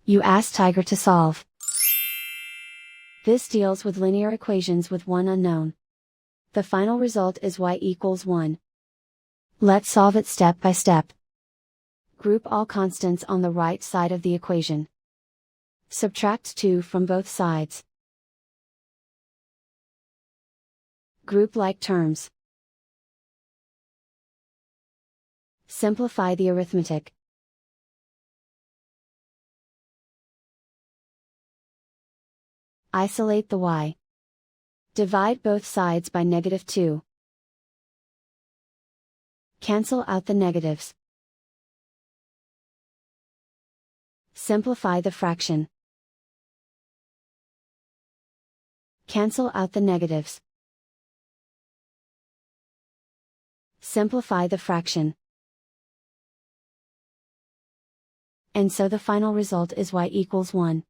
You ask Tiger to solve. This deals with linear equations with one unknown. The final result is y equals 1. Let's solve it step by step. Group all constants on the right side of the equation. Subtract 2 from both sides. Group like terms. Simplify the arithmetic. Isolate the y. Divide both sides by -2. Cancel out the negatives. Simplify the fraction. Cancel out the negatives. Simplify the fraction. And so the final result is y equals 1.